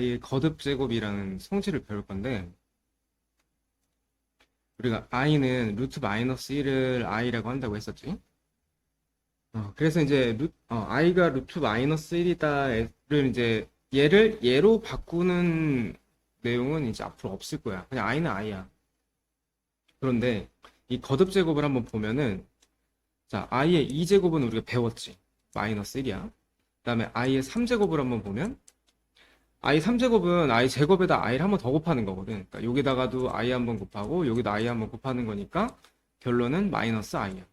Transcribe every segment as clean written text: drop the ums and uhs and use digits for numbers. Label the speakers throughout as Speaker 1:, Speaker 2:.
Speaker 1: i의 거듭 제곱이라는 성질을 배울 건데, 우리가 i는 루트 마이너스 1을 i라고 한다고 했었지. 그래서 이제 i가 루트 마이너스 1이다를 이제 얘를 얘로 바꾸는 내용은 이제 앞으로 없을 거야. 그냥 i는 i야. 그런데 이 거듭 제곱을 한번 보면은, 자, i의 2제곱은 우리가 배웠지. 마이너스 1이야. 그 다음에 i의 3제곱을 한번 보면, i 3제곱은 i 제곱에다 i를 한번 더 곱하는 거거든. 그러니까 여기다가도 i 한번 곱하고 여기다 i 한번 곱하는 거니까 결론은 마이너스 i야.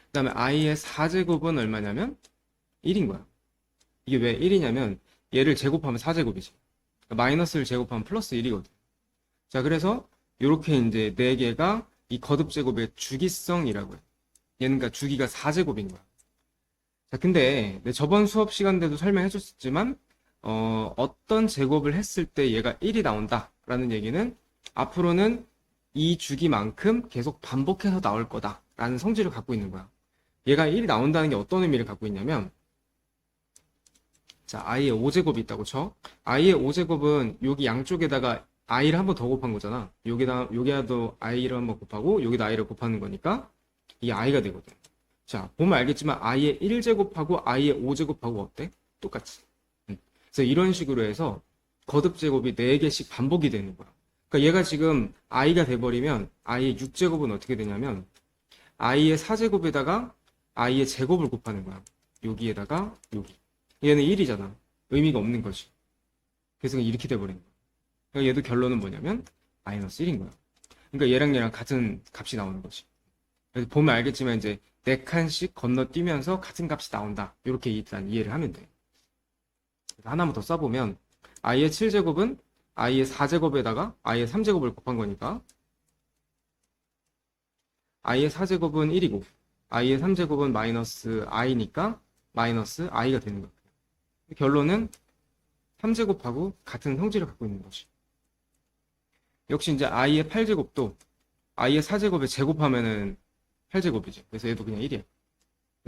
Speaker 1: 그 다음에 i의 4제곱은 얼마냐면 1인 거야. 이게 왜 1이냐면 얘를 제곱하면 4제곱이지. 그러니까 마이너스를 제곱하면 플러스 1이거든. 자, 그래서 이렇게 이제 4개가 이 거듭 제곱의 주기성이라고 해. 얘는 그러니까 주기가 4제곱인 거야. 자, 근데 내 저번 수업 시간 때도 설명해 줬었지만 어떤 제곱을 했을 때 얘가 1이 나온다라는 얘기는 앞으로는 이 주기만큼 계속 반복해서 나올 거다라는 성질을 갖고 있는 거야. 얘가 1이 나온다는 게 어떤 의미를 갖고 있냐면, 자, i의 5제곱이 있다고 쳐. i의 5제곱은 여기 양쪽에다가 i를 한 번 더 곱한 거잖아. 여기다도 i를 한 번 곱하고 여기다 i를 곱하는 거니까 이게 i가 되거든. 자, 보면 알겠지만 i의 1제곱하고 i의 5제곱하고 어때? 똑같이. 그래서 이런 식으로 해서 거듭 제곱이 4개씩 반복이 되는 거야. 그러니까 얘가 지금 i가 돼버리면 i의 6제곱은 어떻게 되냐면 i의 4제곱에다가 i의 제곱을 곱하는 거야. 여기에다가 여기. 얘는 1이잖아. 의미가 없는 거지. 그래서 이렇게 돼버리는 거야. 그러니까 얘도 결론은 뭐냐면 마이너스 1인 거야. 그러니까 얘랑 같은 값이 나오는 거지. 그래서 보면 알겠지만 이제 4칸씩 건너뛰면서 같은 값이 나온다. 이렇게 일단 이해를 하면 돼. 하나만 더 써보면 i의 7제곱은 i의 4제곱에다가 i의 3제곱을 곱한 거니까 i의 4제곱은 1이고 i의 3제곱은 마이너스 i니까 마이너스 i가 되는 거야. 결론은 3제곱하고 같은 성질을 갖고 있는 거지. 역시 이제 i의 8제곱도 i의 4제곱에 제곱하면은 8제곱이지. 그래서 얘도 그냥 1이야.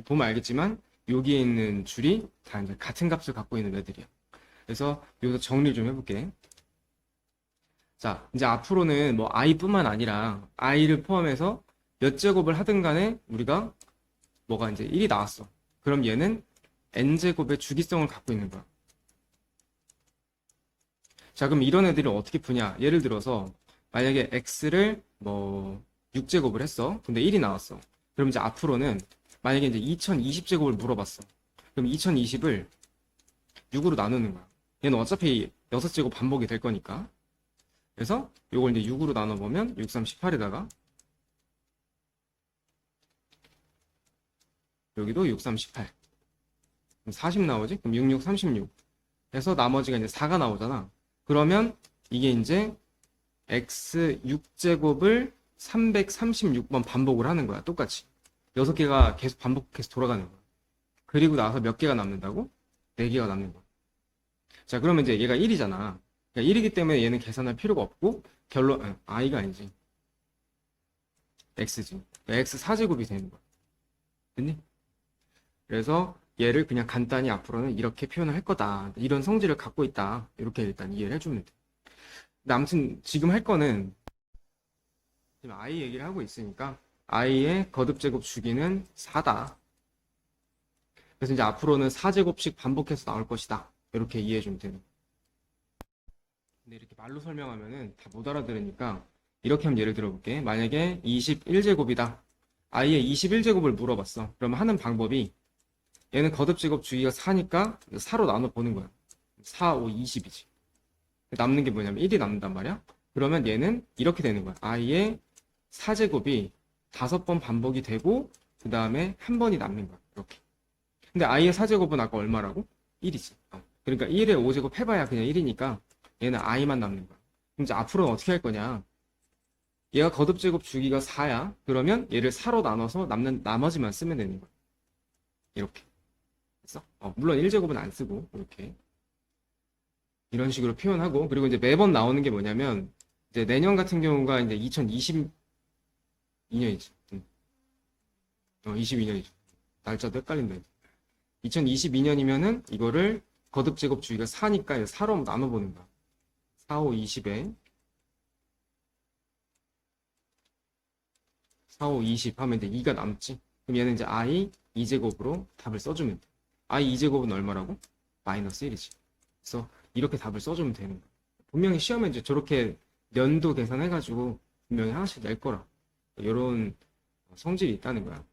Speaker 1: 보면 알겠지만 여기에 있는 줄이 다 이제 같은 값을 갖고 있는 애들이야. 그래서 여기서 정리를 좀 해볼게. 자, 이제 앞으로는 뭐 i뿐만 아니라 i를 포함해서 몇 제곱을 하든 간에 우리가 뭐가 이제 1이 나왔어. 그럼 얘는 n제곱의 주기성을 갖고 있는 거야. 자, 그럼 이런 애들을 어떻게 푸냐? 예를 들어서 만약에 x를 뭐 6제곱을 했어. 근데 1이 나왔어. 그럼 이제 앞으로는 만약에 이제 2020제곱을 물어봤어. 그럼 2020을 6으로 나누는 거야. 얘는 어차피 6제곱 반복이 될 거니까. 그래서 이걸 이제 6으로 나눠보면 6, 3, 18에다가 여기도 6, 3, 18. 그럼 40 나오지? 그럼 6, 6, 36. 해서 나머지가 이제 4가 나오잖아. 그러면 이게 이제 x 6제곱을 336번 반복을 하는 거야. 똑같이. 6개가 계속 반복해서 돌아가는 거야. 그리고 나서 몇 개가 남는다고? 4개가 남는 거야. 자, 그러면 이제 얘가 1이잖아. 그러니까 1이기 때문에 얘는 계산할 필요가 없고 결론, i가 아니지. x지. 그러니까 x 4제곱이 되는 거야. 됐니? 그래서 얘를 그냥 간단히 앞으로는 이렇게 표현을 할 거다. 이런 성질을 갖고 있다. 이렇게 일단 이해를 해주면 돼. 근데 아무튼 지금 할 거는 지금 i 얘기를 하고 있으니까 i의 거듭제곱 주기는 4다. 그래서 이제 앞으로는 4제곱씩 반복해서 나올 것이다. 이렇게 이해해 주면 되는 거야. 근데 이렇게 말로 설명하면은 다 못 알아들으니까 이렇게 한번 예를 들어볼게. 만약에 21제곱이다. i의 21제곱을 물어봤어. 그러면 하는 방법이 얘는 거듭제곱 주기가 4니까 4로 나눠 보는 거야. 4, 5, 20이지. 남는 게 뭐냐면 1이 남는단 말이야. 그러면 얘는 이렇게 되는 거야. i의 4제곱이 5번 반복이 되고 그 다음에 한 번이 남는 거야. 이렇게. 근데 i의 4제곱은 아까 얼마라고? 1이지. 그러니까 1에 5제곱 해봐야 그냥 1이니까 얘는 i만 남는 거야. 그럼 이제 앞으로는 어떻게 할 거냐? 얘가 거듭제곱 주기가 4야. 그러면 얘를 4로 나눠서 남는 나머지만 쓰면 되는 거야. 이렇게. 됐어? 물론 1제곱은 안 쓰고 이렇게. 이런 식으로 표현하고, 그리고 이제 매번 나오는 게 뭐냐면 이제 내년 같은 경우가 이제 2022년이지. 22년이죠. 날짜도 헷갈린다. 2022년이면은 이거를 거듭 제곱 주기가 4니까 4로 나눠보는 거야. 4, 5, 20에 4, 5, 20 하면 이제 2가 남지. 그럼 얘는 이제 i 2제곱으로 답을 써주면 돼. i 2제곱은 얼마라고? 마이너스 1이지. 그래서 이렇게 답을 써주면 되는 거야. 분명히 시험에 이제 저렇게 연도 계산해가지고 분명히 하나씩 낼 거라. 이런 성질이 있다는 거야.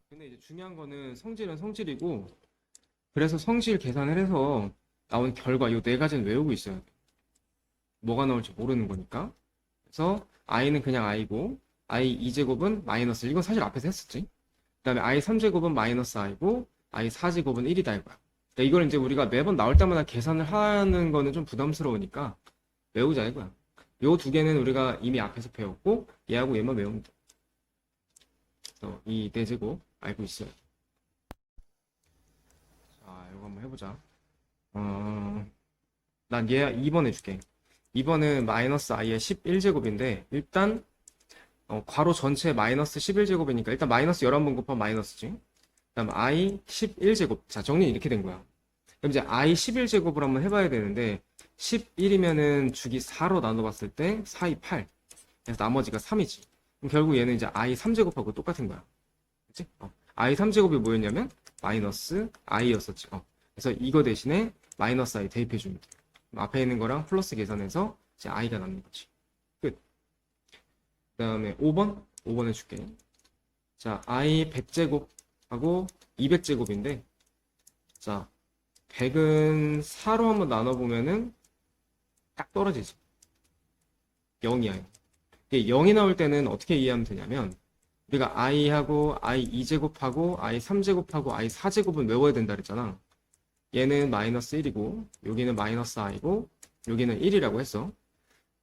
Speaker 1: 근데 이제 중요한 거는 성질은 성질이고, 그래서 성질 계산을 해서 나온 결과 이 네 가지는 외우고 있어야 돼. 뭐가 나올지 모르는 거니까. 그래서 i는 그냥 i고, i 2제곱은 마이너스, 이건 사실 앞에서 했었지. 그 다음에 i 3제곱은 마이너스 i고, i 4제곱은 1이다 이거야. 그러니까 이걸 이제 우리가 매번 나올 때마다 계산을 하는 거는 좀 부담스러우니까 외우자 이거야. 요 두 개는 우리가 이미 앞에서 배웠고, 얘하고 얘만 외우면 돼. 그래서 이 4제곱 알고 있어요. 자, 이거 한번 해보자. 난 얘 2번 해줄게. 2번은 마이너스 i의 11제곱인데, 일단, 괄호 전체 마이너스 11제곱이니까, 일단 마이너스 11번 곱하면 마이너스지. 그 다음 i 11제곱. 자, 정리는 이렇게 된 거야. 그럼 이제 i 11제곱을 한번 해봐야 되는데, 11이면은 주기 4로 나눠봤을 때, 4, 2, 8. 그래서 나머지가 3이지. 그럼 결국 얘는 이제 i 3제곱하고 똑같은 거야. 그치? i 3제곱이 뭐였냐면, 마이너스 i였었지. 그래서 이거 대신에 마이너스 i 대입해주면 돼. 앞에 있는 거랑 플러스 계산해서 이제 i가 남는 거지. 끝. 그 다음에 5번? 5번 해줄게. 자, i 100제곱하고 200제곱인데, 자, 100은 4로 한번 나눠보면은 딱 떨어지지. 0이야. 이게 0이 나올 때는 어떻게 이해하면 되냐면, 우리가 i하고 i 2제곱하고 i 3제곱하고 i 4제곱은 외워야 된다 그랬잖아. 얘는 마이너스 1이고 여기는 마이너스 i고 여기는 1이라고 했어.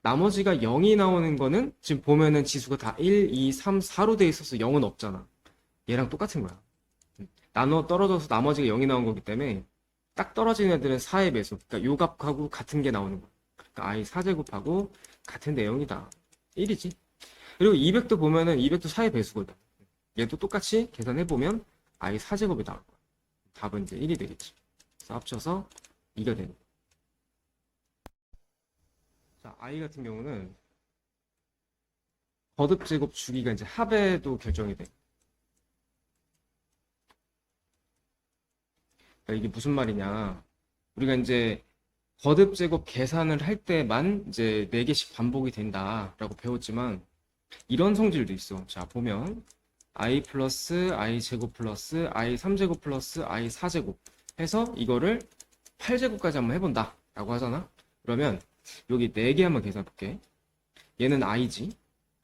Speaker 1: 나머지가 0이 나오는 거는 지금 보면은 지수가 다 1, 2, 3, 4로 돼 있어서 0은 없잖아. 얘랑 똑같은 거야. 나눠 떨어져서 나머지가 0이 나온 거기 때문에 딱 떨어지는 애들은 4의 배수. 그러니까 요 값하고 같은 게 나오는 거야. 그러니까 i 4제곱하고 같은 내용이다. 1이지. 그리고 200도 보면은 200도 4의 배수거든. 얘도 똑같이 계산해보면 i 4제곱이 나올 거야. 답은 이제 1이 되겠지. 그래서 합쳐서 2가 되는 거야. 자, i 같은 경우는 거듭제곱 주기가 이제 합에도 결정이 돼. 그러니까 이게 무슨 말이냐. 우리가 이제 거듭제곱 계산을 할 때만 이제 4개씩 반복이 된다라고 배웠지만 이런 성질도 있어. 자, 보면 i 플러스 i 제곱 플러스 i 3제곱 플러스 i 4제곱 해서 이거를 8제곱까지 한번 해본다 라고 하잖아. 그러면 여기 4개 한번 계산해 볼게. 얘는 i지.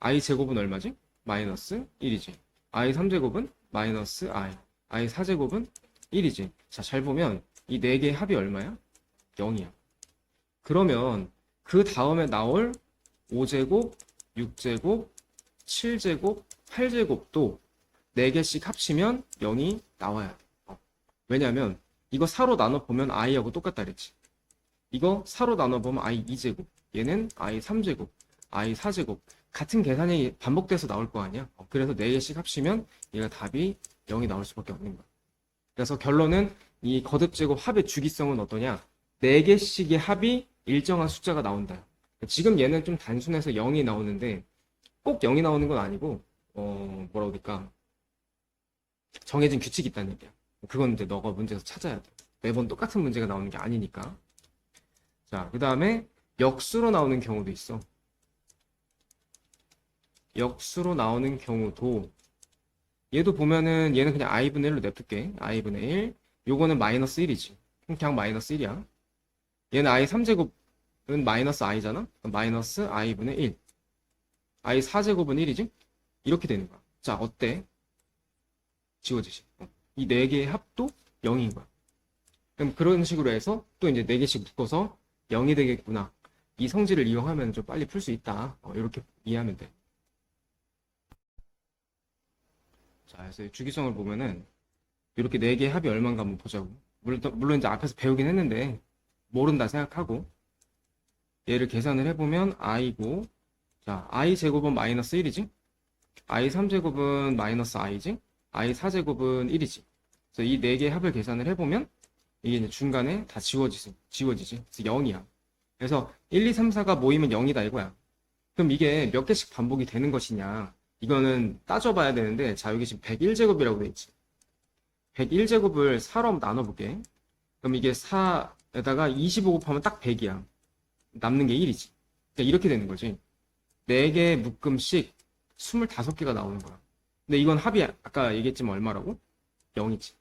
Speaker 1: i 제곱은 얼마지? 마이너스 1이지. i 3제곱은 마이너스 i 4제곱은 1이지. 자, 잘 보면 이 4개의 합이 얼마야? 0이야. 그러면 그 다음에 나올 5제곱, 6제곱, 7제곱, 8제곱도 4개씩 합치면 0이 나와야 돼. 왜냐면 이거 4로 나눠보면 i하고 똑같다 그랬지. 이거 4로 나눠보면 i 2제곱, 얘는 i 3제곱, i 4제곱 같은 계산이 반복돼서 나올 거 아니야. 그래서 4개씩 합치면 얘가 답이 0이 나올 수밖에 없는 거야. 그래서 결론은 이 거듭제곱 합의 주기성은 어떠냐? 4개씩의 합이 일정한 숫자가 나온다. 지금 얘는 좀 단순해서 0이 나오는데 꼭 0이 나오는 건 아니고 뭐라고 할까? 정해진 규칙이 있다는 얘기야. 그건 이제 너가 문제에서 찾아야 돼. 매번 똑같은 문제가 나오는 게 아니니까. 자, 그 다음에 역수로 나오는 경우도 있어. 역수로 나오는 경우도 얘도 보면은 얘는 그냥 i분의 1로 냅둘게. i분의 1. 요거는 마이너스 1이지. 그냥 마이너스 1이야. 얘는 i 3제곱은 마이너스 i잖아. 마이너스 i분의 1. i 4제곱은 1이지? 이렇게 되는 거야. 자, 어때? 지워지지. 이 4개의 합도 0인 거야. 그럼 그런 식으로 해서 또 이제 4개씩 묶어서 0이 되겠구나. 이 성질을 이용하면 좀 빨리 풀 수 있다. 이렇게 이해하면 돼. 자, 그래서 주기성을 보면은 이렇게 4개의 합이 얼마인가 한번 보자고. 물론 이제 앞에서 배우긴 했는데 모른다 생각하고 얘를 계산을 해보면 i고, 자, i 제곱은 마이너스 1이지? i 3제곱은 마이너스 i지? i 4제곱은 1이지? 그래서 이 4개의 합을 계산을 해보면 이게 이제 중간에 다 지워지지. 그래서 0이야. 그래서 1, 2, 3, 4가 모이면 0이다 이거야. 그럼 이게 몇 개씩 반복이 되는 것이냐? 이거는 따져봐야 되는데, 자, 여기 지금 101제곱이라고 돼 있지. 101제곱을 4로 한번 나눠볼게. 그럼 이게 4에다가 25 곱하면 딱 100이야. 남는 게 1이지. 그러니까 이렇게 되는 거지. 4개 묶음씩 25개가 나오는 거야. 근데 이건 합이 아까 얘기했지만 얼마라고? 0이지.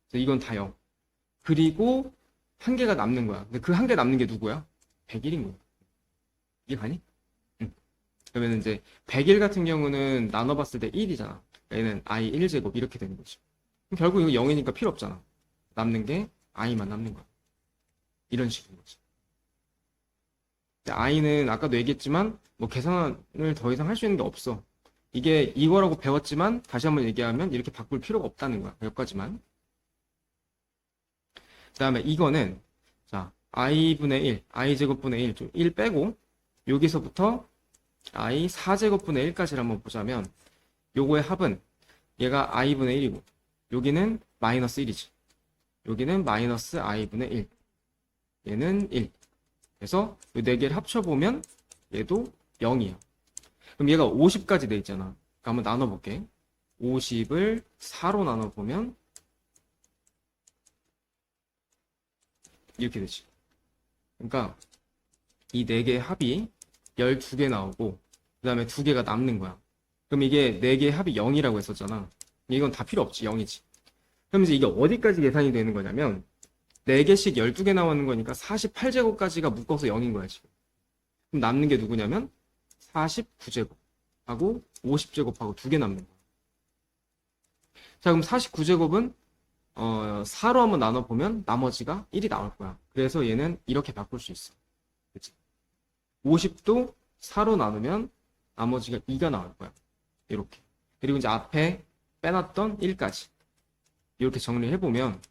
Speaker 1: 그래서 이건 다 0. 그리고 한 개가 남는 거야. 근데 그 한 개 남는 게 누구야? 101인 거야. 이게 가니? 응. 그러면 이제 101 같은 경우는 나눠봤을 때 1이잖아. 얘는 i 1제곱 이렇게 되는 거지. 그럼 결국 이거 0이니까 필요 없잖아. 남는 게 i만 남는 거야. 이런 식인 거지. i는 아까도 얘기했지만 뭐 계산을 더 이상 할 수 있는 게 없어. 이게 이거라고 배웠지만 다시 한번 얘기하면 이렇게 바꿀 필요가 없다는 거야. 여기까지만. 그 다음에 이거는 자 i분의 1, i제곱분의 1, 좀 1 빼고 여기서부터 i 4제곱분의 1까지를 한번 보자면 요거의 합은 얘가 i분의 1이고 여기는 마이너스 1이지. 여기는 마이너스 i분의 1. 얘는 1. 그래서 이 4개를 합쳐보면 얘도 0이야. 그럼 얘가 50까지 돼 있잖아. 그러니까 한번 나눠볼게. 50을 4로 나눠보면 이렇게 되지. 그러니까 이 4개의 합이 12개 나오고 그 다음에 2개가 남는 거야. 그럼 이게 4개의 합이 0이라고 했었잖아. 이건 다 필요 없지. 0이지. 그럼 이제 이게 어디까지 계산이 되는 거냐면 4개씩 12개 나오는 거니까 48제곱까지가 묶어서 0인 거야 지금. 그럼 남는 게 누구냐면 49제곱하고 50제곱하고 2개 남는 거야. 자 그럼 49제곱은 4로 한번 나눠보면 나머지가 1이 나올 거야. 그래서 얘는 이렇게 바꿀 수 있어. 그치? 50도 4로 나누면 나머지가 2가 나올 거야. 이렇게. 그리고 이제 앞에 빼놨던 1까지. 이렇게 정리해보면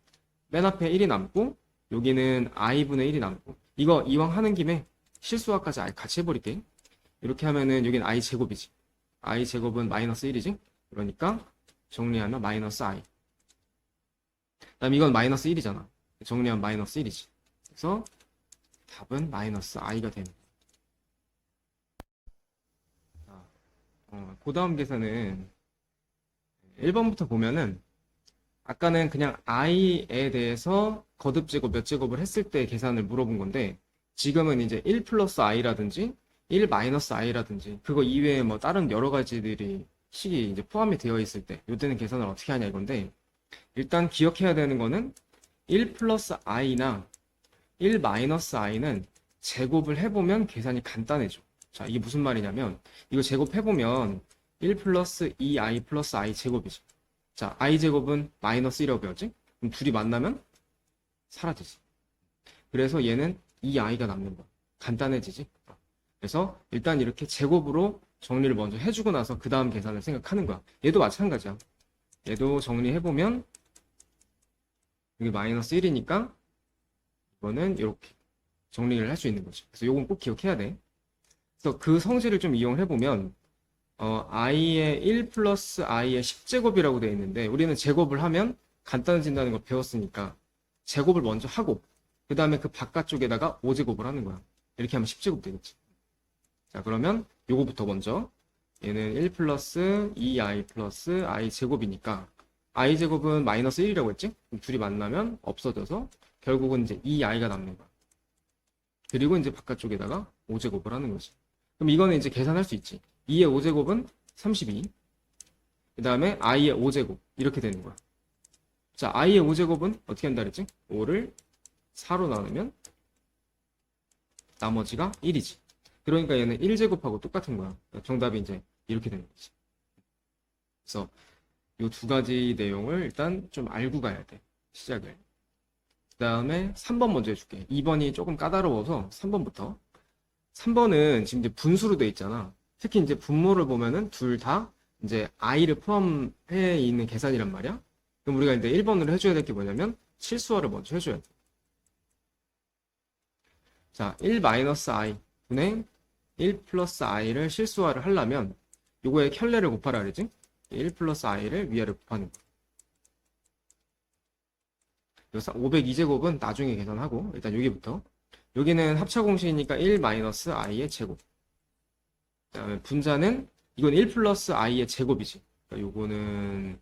Speaker 1: 맨 앞에 1이 남고 여기는 i분의 1이 남고 이거 이왕 하는 김에 실수화까지 같이 해버릴게. 이렇게 하면은 여기는 i제곱이지. i제곱은 마이너스 1이지. 그러니까 정리하면 마이너스 i. 그다음 이건 마이너스 1이잖아. 정리하면 마이너스 1이지. 그래서 답은 마이너스 i가 됩니다. 그 다음 계산은 1번부터 보면은 아까는 그냥 i에 대해서 거듭 제곱 몇 제곱을 했을 때 계산을 물어본 건데 지금은 이제 1 플러스 i라든지 1 마이너스 i라든지 그거 이외에 뭐 다른 여러 가지들이 식이 이제 포함이 되어 있을 때 이때는 계산을 어떻게 하냐 이건데 일단 기억해야 되는 거는 1 플러스 i나 1 마이너스 i는 제곱을 해보면 계산이 간단해져. 자 이게 무슨 말이냐면 이거 제곱해보면 1 플러스 2i 플러스 i 제곱이죠. 자, i제곱은 마이너스 1이라고 배웠지? 그럼 둘이 만나면 사라지지. 그래서 얘는 2i가 남는 거야. 간단해지지? 그래서 일단 이렇게 제곱으로 정리를 먼저 해주고 나서 그 다음 계산을 생각하는 거야. 얘도 마찬가지야. 얘도 정리해보면 여기 마이너스 1이니까 이거는 이렇게 정리를 할 수 있는 거지. 그래서 요건 꼭 기억해야 돼. 그래서 그 성질을 좀 이용해보면 i의 1 플러스 i의 10제곱이라고 되어 있는데 우리는 제곱을 하면 간단해진다는 걸 배웠으니까 제곱을 먼저 하고 그 다음에 그 바깥쪽에다가 5제곱을 하는 거야. 이렇게 하면 10제곱 되겠지. 자 그러면 요거부터 먼저 얘는 1 플러스 2i 플러스 i 제곱이니까 i 제곱은 마이너스 1이라고 했지? 그럼 둘이 만나면 없어져서 결국은 이제 2i가 남는 거야. 그리고 이제 바깥쪽에다가 5제곱을 하는 거지. 그럼 이거는 이제 계산할 수 있지. 2의 5제곱은 32. 그 다음에 i의 5제곱. 이렇게 되는 거야. 자, i의 5제곱은 어떻게 한다 그랬지? 5를 4로 나누면 나머지가 1이지. 그러니까 얘는 1제곱하고 똑같은 거야. 정답이 이제 이렇게 되는 거지. 그래서 이 두 가지 내용을 일단 좀 알고 가야 돼. 시작을. 그 다음에 3번 먼저 해줄게. 2번이 조금 까다로워서 3번부터. 3번은 지금 이제 분수로 돼 있잖아. 특히 이제 분모를 보면은 둘 다 이제 i를 포함해 있는 계산이란 말이야. 그럼 우리가 이제 1번으로 해줘야 될 게 뭐냐면 실수화를 먼저 해줘야 돼. 자, 1-i 분의 1 플러스 i를 실수화를 하려면 요거의 켤레를 곱하라 그러지? 1 플러스 i를 위아래 곱하는 거. 그래서 502제곱은 나중에 계산하고 일단 여기부터 여기는 합차 공식이니까 1 마이너스 i의 제곱. 그다음에 분자는 이건 1 플러스 i의 제곱이지. 그러니까 요거는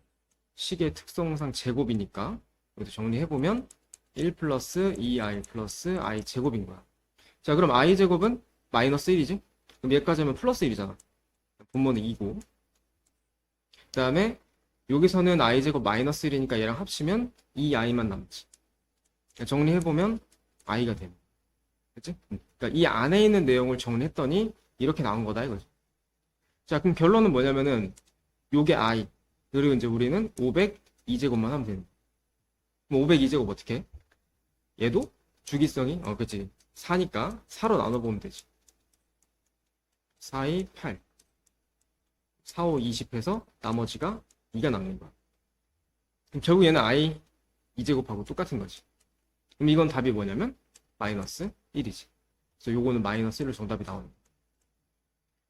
Speaker 1: 식의 특성상 제곱이니까 여기서 정리해보면 1 플러스 2i 플러스 i 제곱인 거야. 자, 그럼 i 제곱은 마이너스 1이지? 그럼 얘까지 하면 플러스 1이잖아. 분모는 2고. 그 다음에 여기서는 i 제곱 마이너스 1이니까 얘랑 합치면 2i만 남지. 정리해보면 i가 되는 거야. 그치? 그러니까 이 안에 있는 내용을 정리했더니 이렇게 나온 거다 이거지. 자, 그럼 결론은 뭐냐면은 요게 i 그리고 이제 우리는 502제곱만 하면 되는 거야. 그럼 502제곱 어떻게 해? 얘도 주기성이 그치 4니까 4로 나눠보면 되지. 4, 2, 8 4, 5, 20 해서 나머지가 2가 남는 거야. 그럼 결국 얘는 i 2제곱하고 똑같은 거지. 그럼 이건 답이 뭐냐면 마이너스 1이지. 그래서 요거는 마이너스 1로 정답이 나오는 거야.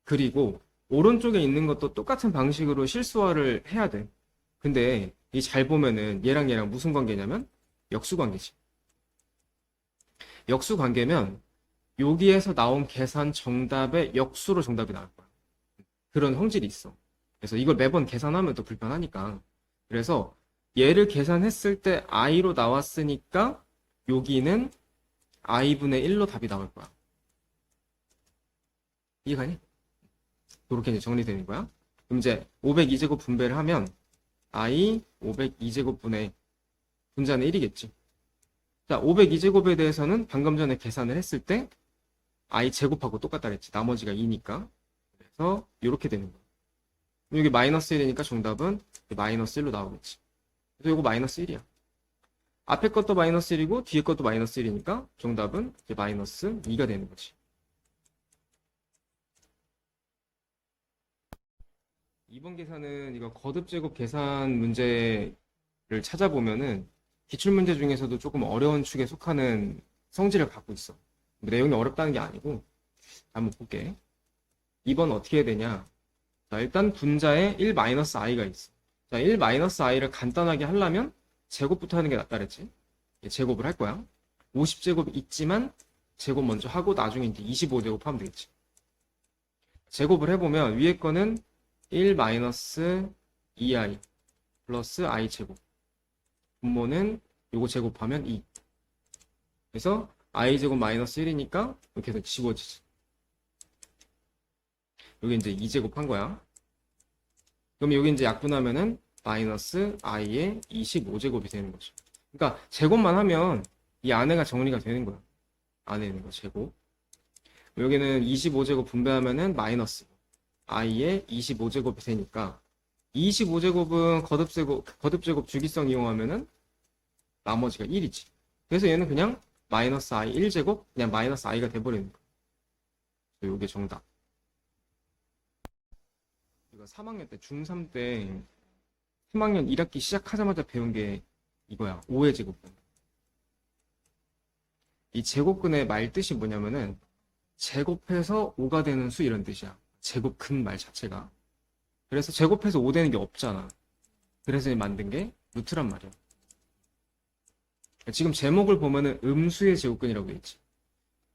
Speaker 1: 그리고 오른쪽에 있는 것도 똑같은 방식으로 실수화를 해야 돼. 근데 이 잘 보면은 얘랑 얘랑 무슨 관계냐면 역수 관계지. 역수 관계면 여기에서 나온 계산 정답의 역수로 정답이 나올 거야. 그런 성질이 있어. 그래서 이걸 매번 계산하면 또 불편하니까. 그래서 얘를 계산했을 때 i로 나왔으니까 여기는 i분의 1로 답이 나올 거야. 이해가니? 이렇게 이제 정리되는 거야. 그럼 이제 502제곱 분배를 하면 i 502제곱분의 분자는 1이겠지. 자, 502제곱에 대해서는 방금 전에 계산을 했을 때 i 제곱하고 똑같다 그랬지. 나머지가 2니까. 그래서 이렇게 되는 거야. 여기 마이너스 1이니까 정답은 마이너스 1로 나오겠지. 그래서 이거 마이너스 1이야. 앞에 것도 마이너스 1이고 뒤에 것도 마이너스 1이니까 정답은 이제 마이너스 2가 되는 거지. 이번 계산은 이거 거듭제곱 계산 문제를 찾아보면은 기출문제 중에서도 조금 어려운 축에 속하는 성질을 갖고 있어. 내용이 어렵다는 게 아니고 한번 볼게. 2번 어떻게 해야 되냐. 자, 일단 분자에 1-i가 있어. 자, 1-i를 간단하게 하려면 제곱부터 하는 게 낫다 그랬지. 제곱을 할 거야. 50제곱이 있지만 제곱 먼저 하고 나중에 이제 25제곱 하면 되겠지. 제곱을 해보면 위에 거는 1-2i 플러스 i 제곱. 분모는 요거 제곱하면 2. 그래서 i 제곱 마이너스 1이니까 이렇게 해서 지워지지. 여기 이제 2제곱 한 거야. 그럼 여기 이제 약분하면은 마이너스 i의 25제곱이 되는 거죠. 그러니까 제곱만 하면 이 안에가 정리가 되는 거야. 안에 있는 거 제곱. 여기는 25제곱 분배하면은 마이너스 i의 25제곱이 되니까 25제곱은 거듭제곱 주기성 이용하면은 나머지가 1이지. 그래서 얘는 그냥 마이너스 i 1제곱 그냥 마이너스 i가 돼버리는 거야. 요게 정답. 이거 3학년 때 중3 때 3학년 1학기 시작하자마자 배운 게 이거야. 5의 제곱근. 이 제곱근의 말 뜻이 뭐냐면은 제곱해서 5가 되는 수 이런 뜻이야. 제곱근 말 자체가. 그래서 제곱해서 5 되는 게 없잖아. 그래서 만든 게 루트란 말이야. 지금 제목을 보면은 음수의 제곱근이라고 있지.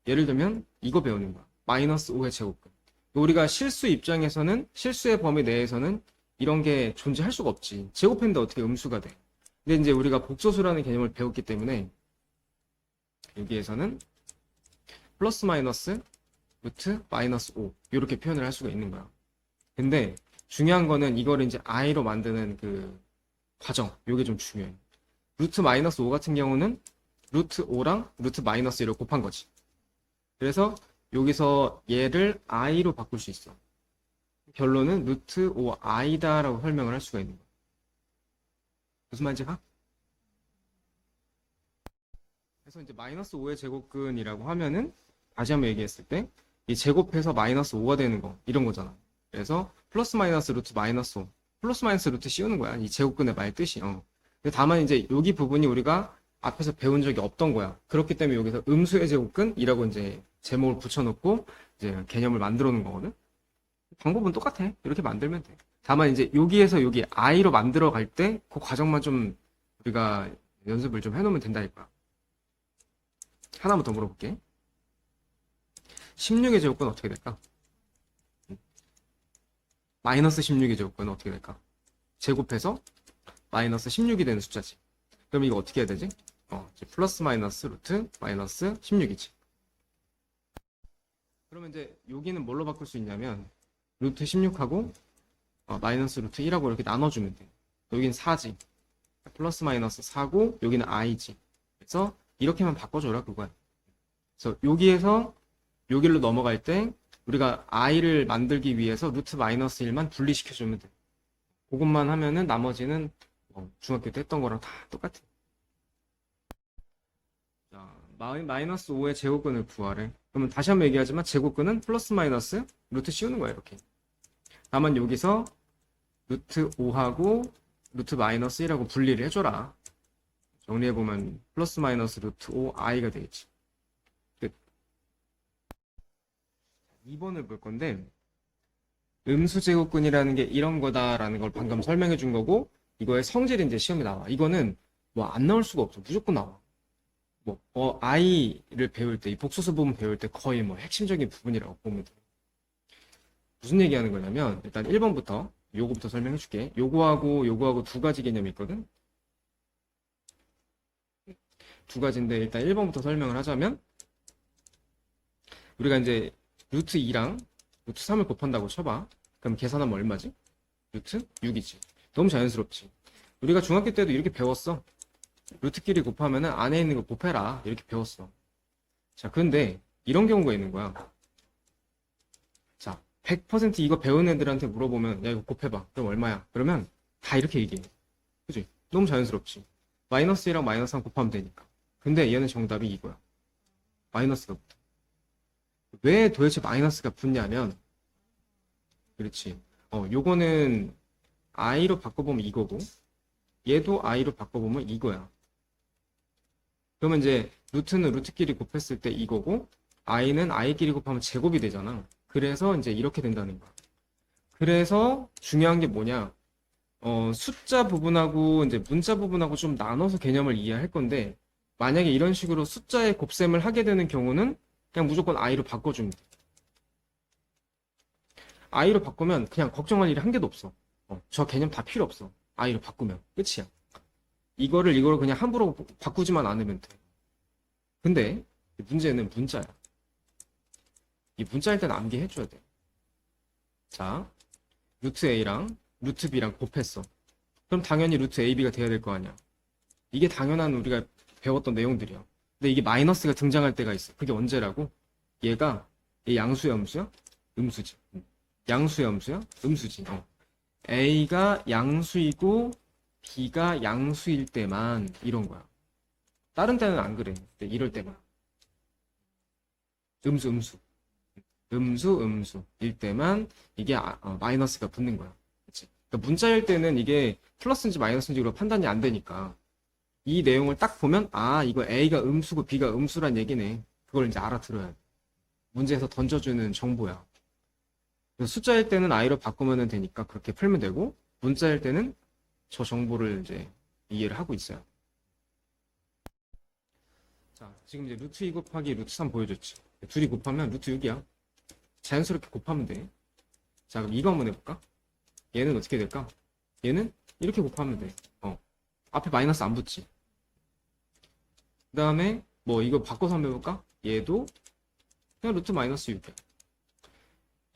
Speaker 1: 예를 들면 이거 배우는 거야. 마이너스 5의 제곱근. 우리가 실수 입장에서는 실수의 범위 내에서는 이런 게 존재할 수가 없지. 제곱했는데 어떻게 음수가 돼? 근데 이제 우리가 복소수라는 개념을 배웠기 때문에 여기에서는 플러스 마이너스 루트 마이너스 5 이렇게 표현을 할 수가 있는 거야. 근데 중요한 거는 이거를 이제 i로 만드는 그 과정. 이게 좀 중요해. 루트 마이너스 5 같은 경우는 루트 5랑 루트 마이너스 1을 곱한 거지. 그래서 여기서 얘를 i로 바꿀 수 있어. 결론은 루트 5i다 라고 설명을 할 수가 있는 거야. 무슨 말인지 가? 그래서 이제 마이너스 5의 제곱근이라고 하면은 다시 한번 얘기했을 때 이 제곱해서 마이너스 5가 되는 거 이런 거잖아. 그래서 플러스 마이너스 루트 마이너스 5 플러스 마이너스 루트 씌우는 거야. 이 제곱근의 말 뜻이. 근데 다만 이제 여기 부분이 우리가 앞에서 배운 적이 없던 거야. 그렇기 때문에 여기서 음수의 제곱근이라고 이제 제목을 붙여놓고 이제 개념을 만들어 놓은 거거든. 방법은 똑같아. 이렇게 만들면 돼. 다만 이제 여기에서 여기 i로 만들어 갈 때 그 과정만 좀 우리가 연습을 좀 해놓으면 된다 이거야. 하나만 더 물어볼게. 16의 제곱근은 어떻게 될까? 마이너스 16의 제곱근은 어떻게 될까? 제곱해서 마이너스 16이 되는 숫자지. 그럼 이거 어떻게 해야 되지? 이제 플러스 마이너스 루트 마이너스 16이지. 그러면 이제 여기는 뭘로 바꿀 수 있냐면 루트 16하고 마이너스 루트 1하고 이렇게 나눠주면 돼. 여기는 4지. 플러스 마이너스 4고 여기는 i지. 그래서 이렇게만 바꿔줘라 그거야. 그래서 여기에서 여기로 넘어갈 때 우리가 i를 만들기 위해서 루트 마이너스 1만 분리시켜주면 돼. 그것만 하면은 나머지는 중학교 때 했던 거랑 다 똑같아. 자, 마이너스 5의 제곱근을 구하래. 그러면 다시 한번 얘기하지만 제곱근은 플러스 마이너스 루트 씌우는 거야 이렇게. 다만 여기서 루트 5하고 루트 마이너스 1하고 분리를 해줘라. 정리해보면 플러스 마이너스 루트 5 i가 되겠지. 끝. 2번을 볼 건데 음수제곱근이라는 게 이런 거다라는 걸 방금 설명해 준 거고 이거의 성질이 이제 시험에 나와. 이거는 뭐 안 나올 수가 없어. 무조건 나와. i를 배울 때, 이 복소수 부분 배울 때 거의 뭐 핵심적인 부분이라고 보면 돼. 무슨 얘기하는 거냐면 일단 1번부터 요거부터 설명해 줄게. 요거하고 두 가지 개념이 있거든. 두 가지인데 일단 1번부터 설명을 하자면 우리가 이제 루트 2랑 루트 3을 곱한다고 쳐봐. 그럼 계산하면 얼마지? 루트 6이지. 너무 자연스럽지. 우리가 중학교 때도 이렇게 배웠어. 루트끼리 곱하면은 안에 있는 거 곱해라. 이렇게 배웠어. 자, 근데 이런 경우가 있는 거야. 자, 100% 이거 배운 애들한테 물어보면 야 이거 곱해봐. 그럼 얼마야? 그러면 다 이렇게 얘기해. 그지? 너무 자연스럽지. 마이너스 1랑 마이너스 3 곱하면 되니까. 근데 얘는 정답이 이거야. 마이너스가 붙어. 왜 도대체 마이너스가 붙냐면 그렇지. 요거는 i로 바꿔보면 이거고 얘도 i로 바꿔보면 이거야. 그러면 이제 루트는 루트끼리 곱했을 때 이거고 i는 i끼리 곱하면 제곱이 되잖아. 그래서 이제 이렇게 된다는 거야. 그래서 중요한 게 뭐냐? 숫자 부분하고 이제 문자 부분하고 좀 나눠서 개념을 이해할 건데 만약에 이런 식으로 숫자의 곱셈을 하게 되는 경우는 그냥 무조건 i로 바꿔주면 돼. i로 바꾸면 그냥 걱정할 일이 한 개도 없어. 저 개념 다 필요 없어. i로 바꾸면 끝이야. 이거를 그냥 함부로 바꾸지만 않으면 돼. 근데 문제는 문자야. 이 문자일 때는 암기해줘야 돼. 자, 루트 a랑 루트 b랑 곱했어. 그럼 당연히 루트 ab가 돼야 될 거 아니야. 이게 당연한 우리가 배웠던 내용들이야. 근데 이게 마이너스가 등장할 때가 있어. 그게 언제라고? 얘 양수야, 음수야? 음수지. 양수야, 음수야? 음수지. A가 양수이고 B가 양수일 때만 이런 거야. 다른 때는 안 그래. 근데 이럴 때만. 음수일 때만 이게 마이너스가 붙는 거야. 그치? 그러니까 문자일 때는 이게 플러스인지 마이너스인지 판단이 안 되니까 이 내용을 딱 보면 이거 A가 음수고 B가 음수란 얘기네. 그걸 이제 알아들어야 돼. 문제에서 던져주는 정보야. 숫자일 때는 i로 바꾸면 되니까 그렇게 풀면 되고 문자일 때는 저 정보를 이제 이해를 하고 있어요. 자, 지금 이제 루트 2 곱하기 루트 3 보여줬지. 둘이 곱하면 루트 6이야. 자연스럽게 곱하면 돼. 자, 그럼 이거 한번 해볼까? 얘는 어떻게 될까? 얘는 이렇게 곱하면 돼. 앞에 마이너스 안 붙지. 그 다음에 뭐 이거 바꿔서 한번 해볼까? 얘도 그냥 루트 마이너스 6이야.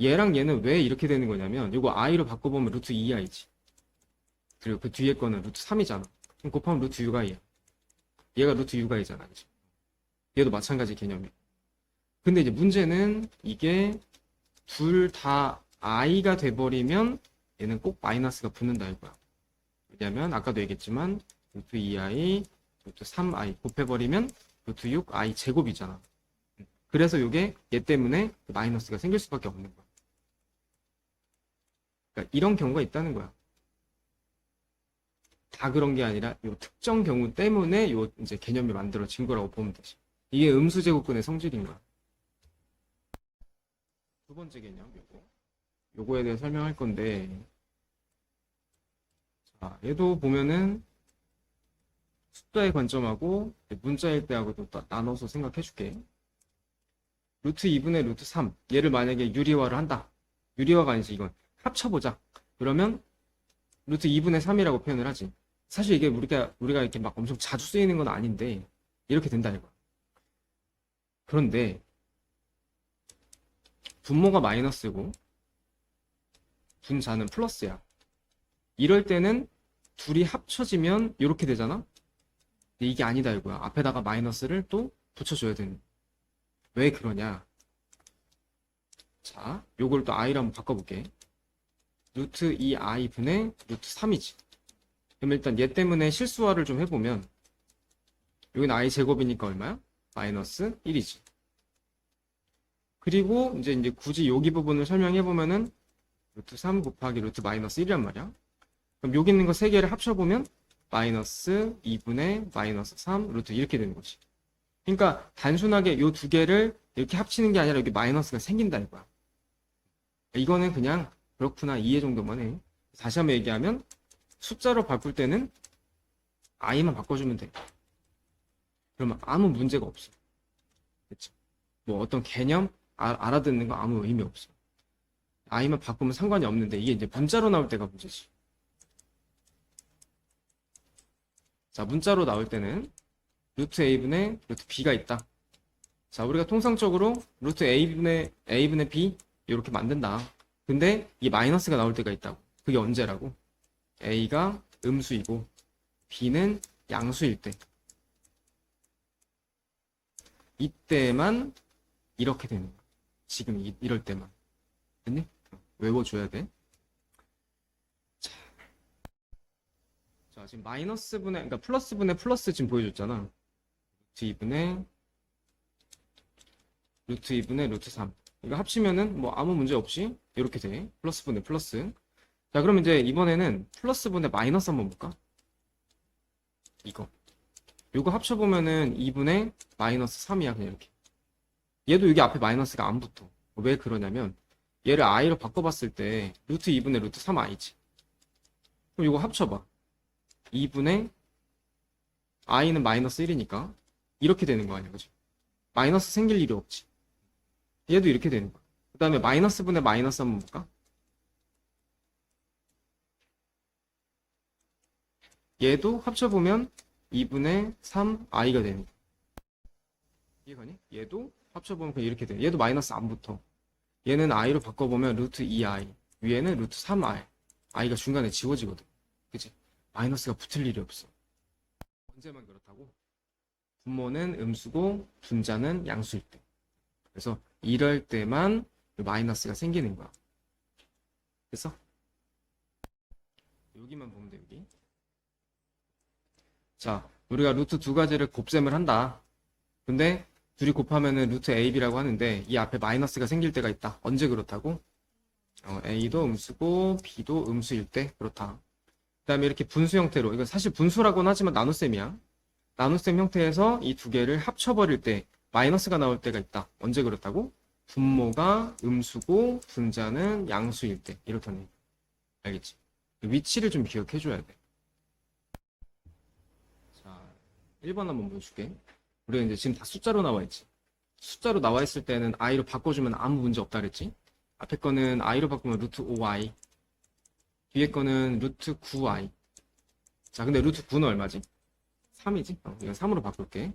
Speaker 1: 얘랑 얘는 왜 이렇게 되는 거냐면 이거 i로 바꿔보면 루트 2i지. 그리고 그 뒤에 거는 루트 3이잖아. 그럼 곱하면 루트 6i야. 얘가 루트 6i잖아. 그치? 얘도 마찬가지 개념이야. 근데 이제 문제는 이게 둘 다 i가 돼버리면 얘는 꼭 마이너스가 붙는다 이거야. 왜냐면 아까도 얘기했지만 루트 2i, 루트 3i 곱해버리면 루트 6i 제곱이잖아. 그래서 이게 얘 때문에 마이너스가 생길 수밖에 없는 거야. 그러니까 이런 경우가 있다는 거야. 다 그런 게 아니라 이 특정 경우 때문에 요 이제 개념이 만들어진 거라고 보면 되지. 이게 음수제곱근의 성질인 거야. 두 번째 개념 요거에 대해 설명할 건데 자, 얘도 보면은 숫자의 관점하고 문자일 때하고도 나눠서 생각해 줄게. 루트 2분의 루트 3. 얘를 만약에 유리화를 한다. 유리화가 아니지, 이건. 합쳐보자. 그러면 루트 2분의 3이라고 표현을 하지. 사실 이게 우리가 이렇게 막 엄청 자주 쓰이는 건 아닌데, 이렇게 된다, 이거. 그런데, 분모가 마이너스고, 분자는 플러스야. 이럴 때는 둘이 합쳐지면 이렇게 되잖아? 근데 이게 아니다, 이거야. 앞에다가 마이너스를 또 붙여줘야 되는. 왜 그러냐? 자, 요걸 또 i로 한번 바꿔볼게. 루트 2i 분의 루트 3이지. 그럼 일단 얘 때문에 실수화를 좀 해보면 여기는 i 제곱이니까 얼마야? 마이너스 1이지. 그리고 이제 굳이 여기 부분을 설명해보면은 루트 3 곱하기 루트 마이너스 1이란 말이야. 그럼 여기 있는 거 세 개를 합쳐보면 마이너스 2분의 마이너스 3 루트 이렇게 되는 거지. 그러니까 단순하게 요 두 개를 이렇게 합치는 게 아니라 여기 마이너스가 생긴다 이거야. 이거는 그냥 그렇구나 이해 정도만 해. 다시 한번 얘기하면 숫자로 바꿀 때는 i만 바꿔주면 돼. 그러면 아무 문제가 없어. 그치? 뭐 어떤 개념 알아듣는 거 아무 의미 없어. i만 바꾸면 상관이 없는데 이게 이제 문자로 나올 때가 문제지. 자, 문자로 나올 때는 루트 a분의 루트 b가 있다. 자, 우리가 통상적으로 루트 a분의 b 이렇게 만든다. 근데 이 마이너스가 나올 때가 있다고. 그게 언제라고? a가 음수이고 b는 양수일 때. 이때만 이렇게 되는 거야. 지금 이럴 때만. 됐니? 외워줘야 돼. 자, 지금 그러니까 플러스분의 플러스 지금 보여줬잖아. 루트 2분의 루트 3. 이거 합치면은 뭐 아무 문제 없이 이렇게 돼. 플러스분의 플러스. 자, 그럼 이제 이번에는 플러스분의 마이너스 한번 볼까? 요거 합쳐보면은 2분의 마이너스 3이야, 그냥 이렇게. 얘도 여기 앞에 마이너스가 안 붙어. 왜 그러냐면, 얘를 i로 바꿔봤을 때, 루트 2분의 루트 3i지. 그럼 요거 합쳐봐. 2분의, i는 마이너스 1이니까, 이렇게 되는 거 아니야, 그지? 마이너스 생길 일이 없지. 얘도 이렇게 되는 거야. 그 다음에 마이너스 분의 마이너스 한번 볼까? 얘도 합쳐보면 2분의 3i가 되는 거야. 이해가니? 얘도 합쳐보면 그냥 이렇게 돼. 얘도 마이너스 안 붙어. 얘는 i로 바꿔보면 루트 2i. 위에는 루트 3i. i가 중간에 지워지거든. 그치? 마이너스가 붙을 일이 없어. 언제만 그렇다고? 분모는 음수고 분자는 양수일 때. 그래서 이럴 때만 마이너스가 생기는 거야. 됐어? 여기만 보면 돼, 여기. 자, 우리가 루트 두 가지를 곱셈을 한다. 근데 둘이 곱하면은 루트 AB라고 하는데 이 앞에 마이너스가 생길 때가 있다. 언제 그렇다고? A도 음수고 B도 음수일 때 그렇다. 그 다음에 이렇게 분수 형태로, 이거 사실 분수라고는 하지만 나눗셈이야. 나눗셈 형태에서 이 두 개를 합쳐버릴 때 마이너스가 나올 때가 있다. 언제 그렇다고? 분모가 음수고 분자는 양수일 때 이렇다는 얘기. 알겠지? 위치를 좀 기억해줘야 돼. 자, 1번 한번 보여줄게. 우리가 이제 지금 다 숫자로 나와 있지. 숫자로 나와 있을 때는 i로 바꿔주면 아무 문제 없다 그랬지. 앞에 거는 i로 바꾸면 루트 5i, 뒤에 거는 루트 9i. 자, 근데 루트 9는 얼마지? 3이지? 이건 3으로 바꿀게.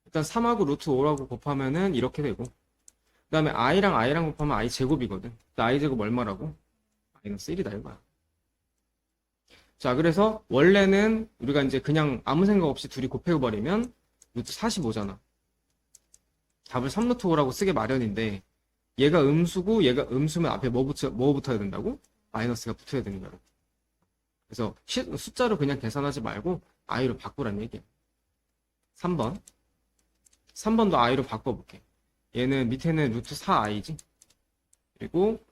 Speaker 1: 일단 3하고 루트 5라고 곱하면은 이렇게 되고, 그 다음에 i랑 곱하면 i 제곱이거든. i 제곱 얼마라고? 마이너스 1이다 이거야. 자, 그래서 원래는 우리가 이제 그냥 아무 생각 없이 둘이 곱해버리면 루트 45잖아. 답을 3루트 5라고 쓰게 마련인데 얘가 음수고 얘가 음수면 앞에 뭐 붙어야 된다고? 마이너스가 붙어야 되는 거야. 그래서 숫자로 그냥 계산하지 말고 i로 바꾸라는 얘기야. 3번. 3번도 i로 바꿔볼게. 얘는 밑에는 루트 4i지. 그리고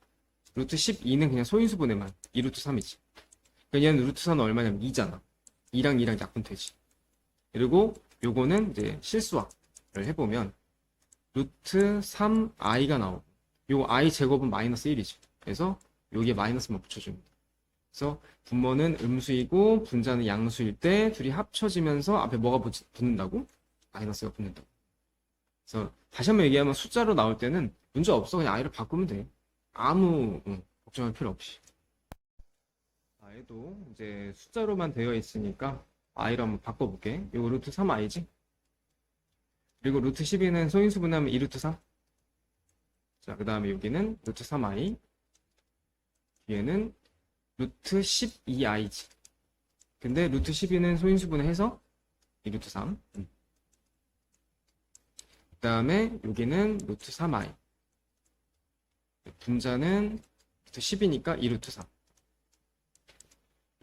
Speaker 1: 루트 12는 그냥 소인수분해만 2루트 3이지. 그러니까 얘는 루트 4는 얼마냐면 2잖아. 2랑 2랑 약분되지. 그리고 요거는 이제 실수화를 해보면 루트 3i가 나오고 요 i 제곱은 마이너스 1이지. 그래서 여기에 마이너스만 붙여줍니다. 그래서 분모는 음수이고 분자는 양수일 때 둘이 합쳐지면서 앞에 뭐가 붙는다고? 마이너스가 붙는다고. 그래서 다시 한번 얘기하면 숫자로 나올 때는 문제 없어. 그냥 i를 바꾸면 돼. 아무 걱정할 필요 없이. i도 이제 숫자로만 되어 있으니까 i로 한번 바꿔볼게. 이거 루트 3i지? 그리고 루트 12는 소인수 분하면 2루트 3. 자, 그 다음에 여기는 루트 3i. 뒤에는 루트 12i지. 근데 루트 12는 소인수 분해해서 2루트 3. 그 다음에 여기는 루트 3i. 분자는 루트 10이니까 2루트 3.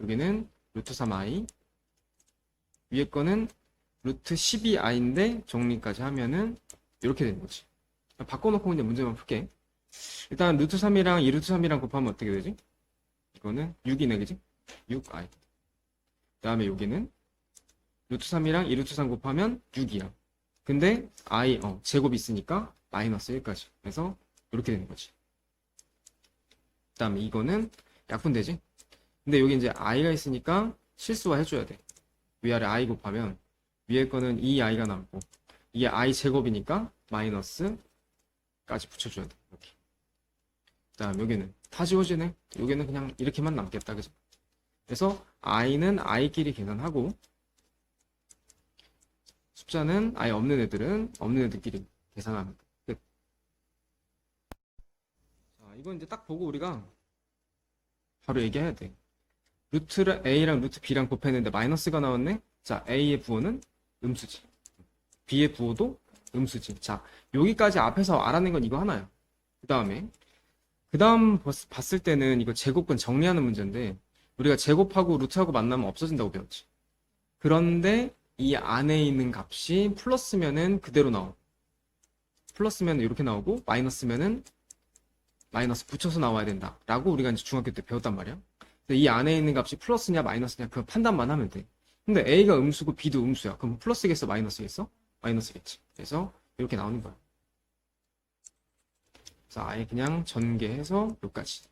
Speaker 1: 여기는 루트 3i. 위에 거는 루트 12i인데 정리까지 하면은 이렇게 되는 거지. 바꿔놓고 그냥 문제만 풀게. 일단 루트 3이랑 2루트 3이랑 곱하면 어떻게 되지? 이거는 6이네, 그지? 6i. 그 다음에 여기는 루트 3이랑 2루트 3 곱하면 6이야. 근데 i, 제곱이 있으니까 마이너스 1까지. 그래서 이렇게 되는 거지. 그 다음에 이거는 약분되지? 근데 여기 이제 i가 있으니까 실수화 해줘야 돼. 위아래 i 곱하면 위에 거는 2i가 남고 이게 i 제곱이니까 마이너스까지 붙여줘야 돼. 이렇게. 그 다음 여기는 다 지워지네. 여기는 그냥 이렇게만 남겠다. 그죠? 그래서 i는 i끼리 계산하고 숫자는 i 없는 애들은 없는 애들끼리 계산하면 끝. 자, 이건 이제 딱 보고 우리가 바로 얘기해야 돼. 루트를 a랑 루트 b랑 곱했는데 마이너스가 나왔네. 자, a의 부호는 음수지. b의 부호도 음수지. 자, 여기까지 앞에서 알아낸 건 이거 하나야. 그 다음 봤을 때는 이거 제곱근 정리하는 문제인데 우리가 제곱하고 루트하고 만나면 없어진다고 배웠지. 그런데 이 안에 있는 값이 플러스면은 그대로 나오고 플러스면 이렇게 나오고 마이너스면은 마이너스 붙여서 나와야 된다 라고 우리가 이제 중학교 때 배웠단 말이야. 근데 이 안에 있는 값이 플러스냐 마이너스냐 그 판단만 하면 돼. 근데 a가 음수고 b도 음수야. 그럼 플러스겠어 마이너스겠어? 마이너스겠지. 그래서 이렇게 나오는 거야. 그래서 아예 그냥 전개해서 여기까지.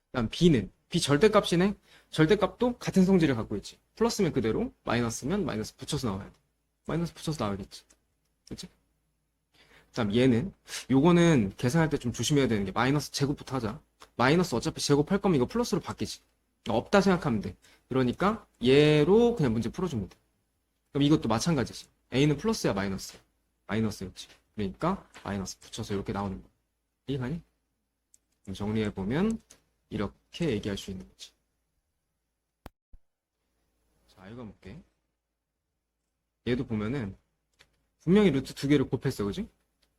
Speaker 1: 그다음 b는 b 절대값이네. 절대값도 같은 성질을 갖고 있지. 플러스면 그대로, 마이너스면 마이너스 붙여서 나와야 돼. 마이너스 붙여서 나와야겠지. 그치? 그다음 얘는 요거는 계산할 때 좀 조심해야 되는 게 마이너스 제곱부터 하자. 마이너스 어차피 제곱할 거면 이거 플러스로 바뀌지. 없다 생각하면 돼. 그러니까 얘로 그냥 문제 풀어주면 돼. 그럼 이것도 마찬가지지. a는 플러스야 마이너스야? 마이너스였지. 그러니까 마이너스 붙여서 이렇게 나오는 거야. 이해가니? 정리해보면 이렇게 얘기할 수 있는 거지. 자, 읽어볼게. 얘도 보면은 분명히 루트 두 개를 곱했어, 그지?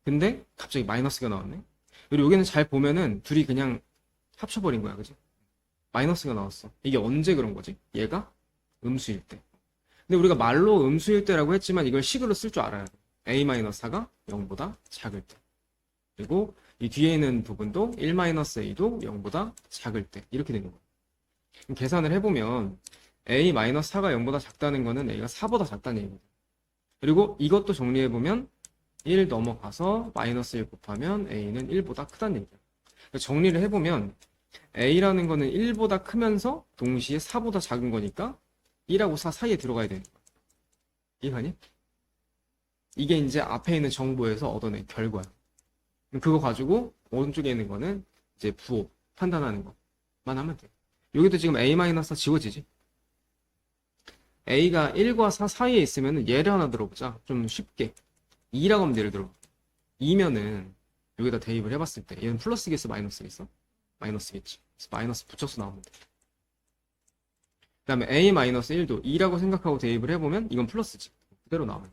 Speaker 1: 근데 갑자기 마이너스가 나왔네. 그리고 여기는 잘 보면은 둘이 그냥 합쳐버린 거야, 그지? 마이너스가 나왔어. 이게 언제 그런 거지? 얘가 음수일 때. 근데 우리가 말로 음수일 때라고 했지만 이걸 식으로 쓸 줄 알아야 돼. a-4가 0보다 작을 때. 그리고 이 뒤에 있는 부분도 1-a도 0보다 작을 때. 이렇게 되는 거야. 그럼 계산을 해보면 a-4가 0보다 작다는 거는 a가 4보다 작다는 얘기거든. 그리고 이것도 정리해보면 1 넘어가서 마이너스 1 곱하면 a는 1보다 크다는 얘기야. 그러니까 정리를 해보면 a라는 거는 1보다 크면서 동시에 4보다 작은 거니까 1하고 4 사이에 들어가야 되는 거야. 이해가니? 이게 이제 앞에 있는 정보에서 얻어낸 결과야. 그거 가지고 오른쪽에 있는 거는 이제 부호 판단하는 것만 하면 돼. 여기도 지금 a-4 지워지지? a가 1과 4 사이에 있으면 얘를 하나 들어보자. 좀 쉽게 2라고 하면 예를 들어 2면은 여기다 대입을 해봤을 때 얘는 플러스겠어 마이너스겠어? 마이너스겠지. 그래서 마이너스 붙여서 나오면 돼. 그 다음에 a-1도 2라고 생각하고 대입을 해보면 이건 플러스지. 그대로 나오면 돼.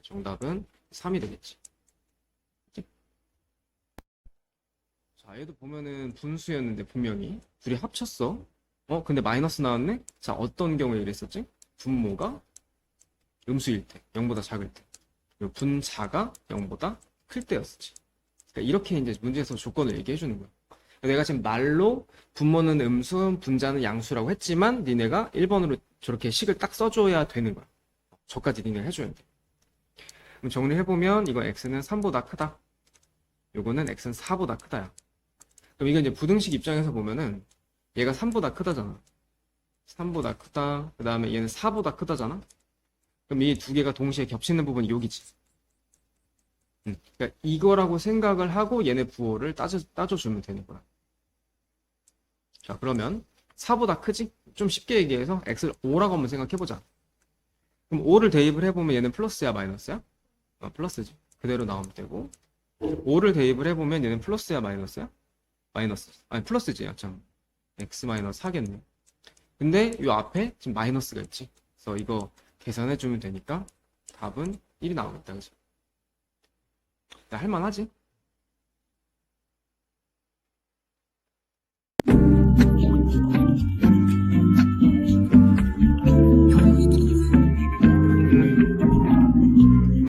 Speaker 1: 정답은 3이 되겠지. 자, 얘도 보면은 분수였는데 분명히 둘이 합쳤어. 근데 마이너스 나왔네? 자, 어떤 경우에 이랬었지? 분모가 음수일 때, 0보다 작을 때. 그리고 분자가 0보다 클 때였었지. 그러니까 이렇게 이제 문제에서 조건을 얘기해 주는 거야. 내가 지금 말로 분모는 음수, 분자는 양수라고 했지만 니네가 1번으로 저렇게 식을 딱 써줘야 되는 거야. 저까지 니네가 해줘야 돼. 그럼 정리해보면 이거 x는 3보다 크다. 요거는 x는 4보다 크다야. 그럼 이건 이제 부등식 입장에서 보면은 얘가 3보다 크다잖아. 3보다 크다. 그 다음에 얘는 4보다 크다잖아. 그럼 이 두 개가 동시에 겹치는 부분이 여기지. 그러니까 이거라고 생각을 하고 얘네 부호를 따져주면 되는 거야. 자, 그러면 4보다 크지? 좀 쉽게 얘기해서 x를 5라고 한번 생각해보자. 그럼 5를 대입을 해보면 얘는 플러스야, 마이너스야? 플러스지. 그대로 나오면 되고. 5를 대입을 해보면 얘는 플러스야, 마이너스야? 마이너스. 아니, 플러스지. 참. x 마이너스 4겠네. 근데 이 앞에 지금 마이너스가 있지. 그래서 이거 계산해주면 되니까 답은 1이 나오겠다. 그죠? 할만하지?